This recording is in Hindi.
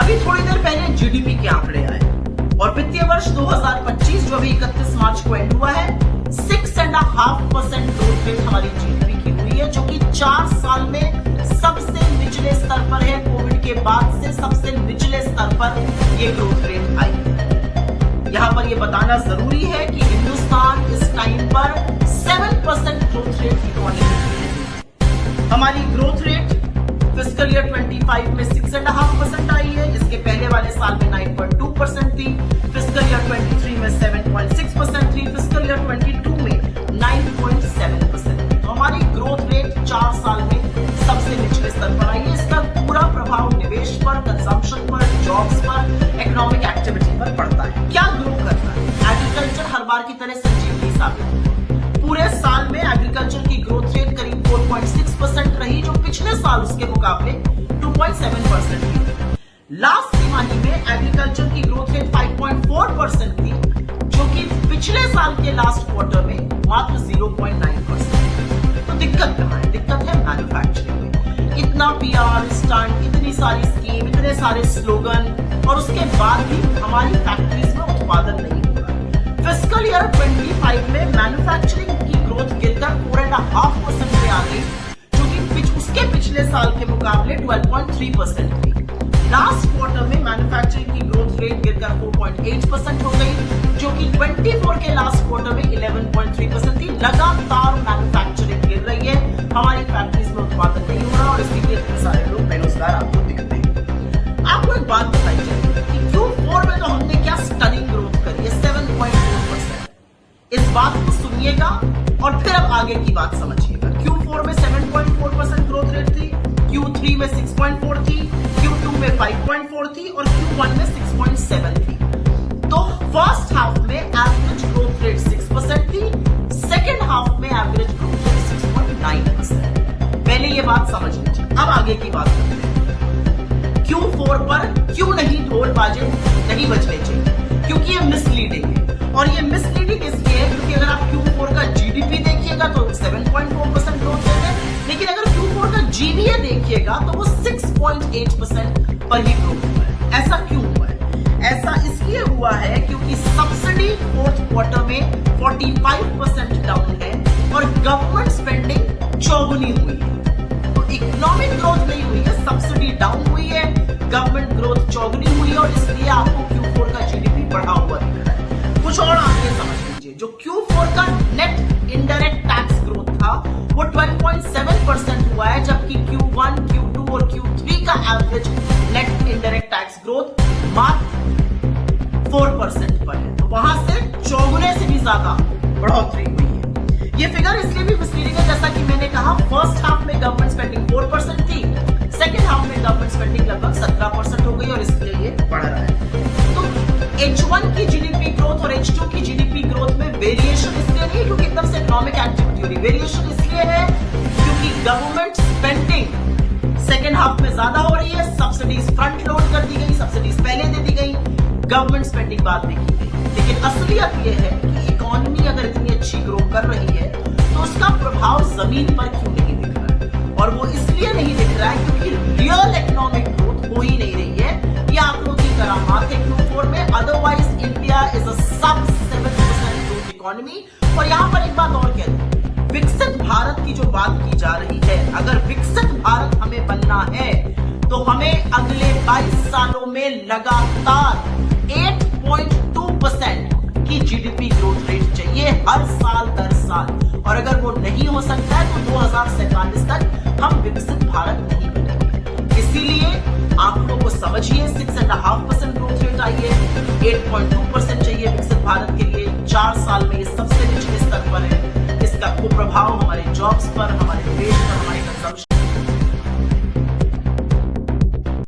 अभी थोड़ी देर पहले जीडीपी के आंकड़े आए और वित्तीय वर्ष 2025 जो अभी 31 मार्च को एंड हुआ है 6.5% ग्रोथ रेट हमारी जीडीपी की हुई है, जो कि 4 साल में सबसे निचले स्तर पर है। कोविड के बाद से सबसे निचले स्तर पर ये ग्रोथ रेट आई है। यहाँ पर ये बताना जरूरी है कि हिंदुस्तान इस टाइम पर 7% ग्रोथ रेट इकोनॉमी है। हमारी ग्रोथ रेट फिस्कल ईयर 25 में 6.5% आई है, इसके पहले वाले साल में 9.2% थी, फिस्कल ईयर 23 में 7.6% थी, फिस्कल ईयर 22 में 9.7% थी। तो हमारी ग्रोथ रेट 4 साल में सबसे निचले स्तर पर आई है। इसका पूरा प्रभाव निवेश पर, कंजम्पशन पर, जॉब्स पर, इकोनॉमिक एक्टिविटी पर पड़ता है। क्या ग्रो करता है? एग्रीकल्चर हर बार की तरह संजीवनी साबित हुआ। पूरे साल में एग्रीकल्चर की ग्रोथ रेट करीब 4.6% रही, जो पिछले साल उसके मुकाबले 2.7% थी। लास्ट तिमाही में एग्रीकल्चर की ग्रोथ रेट 5.4% थी, जो कि पिछले साल के लास्ट क्वार्टर में मात्र 0.9%। तो दिक्कत कहां है? दिक्कत है मैन्युफैक्चरिंग में। इतना पीआर स्टंट, इतनी सारी स्कीम, इतने सारे स्लोगन और उसके बाद भी हमारी फैक्ट्रीज में उत्पादन नहीं हो रहा। फिस्कल ईयर 25 में मैन्युफैक्चरिंग की ग्रोथ गिरकर 4.5% पे आ गई, जो कि उसके पिछले साल के मुकाबले 12.3% थी। लास्ट क्वार्टर में मैन्युफैक्चरिंग की ग्रोथ रेट गिरकर 4.8% हो गई, जो कि 24 के लास्ट क्वार्टर में 11.3% थी। लगातार मैन्युफैक्चरिंग गिर रही है, हमारी फैक्ट्रीज में उत्पादन नहीं हो रहा और इसीलिए इतने सारे लोग बेरोजगार आपको दिखते हैं। आपको एक बात बताई जाए कि Q4 में तो हमने क्या स्टनिंग ग्रोथ करी है, 7.4%। इस बात को सुनिएगा और फिर अब आगे की बात समझिएगा। Q4 में 7.4% ग्रोथ रेट थी, Q3 में 6.4 थी, Q2 में 5.4 थी और Q1 में 6.7 थी। तो फर्स्ट हाफ में एवरेज ग्रोथ रेट 6% थी, सेकेंड हाफ में एवरेज ग्रोथ रेट 6.9%। पहले ये बात समझ लीजिए। अब आगे की बात करते हैं। Q4 पर क्यों नहीं ढोल बाजे नहीं बजने चाहिए? क्योंकि ये मिसलीडिंग है। और ये मिसलीडिंग इसलिए है क्योंकि अगर आप Q4 का जीडीपी देखिएगा तो 7.4% ग्रोथ रेट है, लेकिन अगर Q4 का जीवीए देखिएगा तो वो 6.8% पर ही ग्रोथ हुआ है। ऐसा क्यों हुआ है? ऐसा इसलिए हुआ है क्योंकि सब्सिडी फोर्थ क्वार्टर में 45% डाउन है और गवर्नमेंट स्पेंडिंग चौगुनी हुई है। तो इकोनॉमिक ग्रोथ नहीं हुई है, सब्सिडी डाउन हुई है, गवर्नमेंट ग्रोथ चौगुनी हुई है और इसलिए आपको Q4 का जीडीपी बढ़ा हुआ दिख रहा है। कुछ और आगे समझ लीजिए। जो Q4 का नेट इनडायरेक्ट टैक्स ग्रोथ था वो 12.7% हुआ है, जबकि Q1, Q2 और Q3 का average net indirect tax growth मात्र 4% पर है। तो वहां से चौगुने से भी ज्यादा बढ़ोतरी हुई है। ये फिगर इसलिए भी मिसलीडिंग है, जैसा कि मैंने कहा फर्स्ट हाफ में गवर्नमेंट स्पेंडिंग 4% थी, सेकेंड हाफ में गवर्नमेंट स्पेंडिंग लगभग 17% हो गई और इसलिए ये बढ़ रहा है। तो H1 की जीडीपी ग्रोथ और H2 की जीडीपी ग्रोथ में वेरिएशन इसलिए नहीं क्योंकि एकदम से इकोनॉमिक एक्टिविटी हो रही, वेरिएशन इसलिए है क्योंकि गवर्नमेंट स्पेंडिंग सेकेंड हाफ में ज्यादा हो रही है, सब्सिडीज फ्रंट लोड कर दी गई, सब्सिडीज पहले दे दी गई, गवर्नमेंट स्पेंडिंग बाद में की गई। लेकिन असलियत यह है कि इकोनॉमी अगर इतनी अच्छी ग्रो कर रही है तो उसका प्रभाव जमीन पर क्यों नहीं दिख रहा है? और वो इसलिए नहीं दिख रहा है क्योंकि रियल इकोनॉमिक ग्रोथ हो ही नहीं रही है। ये आंकड़ों की करामात है Q4 में। अदरवाइज इंडिया इज अ सब 7% ग्रोथ इकोनॉमी। और यहां पर एक बात और कह दूं, विकसित भारत की जो बात की जा रही है, अगर विकसित भारत हमें बनना है तो हमें अगले 22 सालों में लगातार 8.2% की जीडीपी ग्रोथ रेट चाहिए हर साल दर साल। और अगर वो नहीं हो सकता है तो 2047 तक हम विकसित भारत नहीं बनेंगे। इसीलिए आंकड़ों को समझिए। 6.5% ग्रोथ रेट आई है, 8.2% चाहिए विकसित भारत के लिए। 4 साल में ये सबसे निचले स्तर पर है। इसका कुप्रभाव हमारे जॉब्स पर, हमारे देश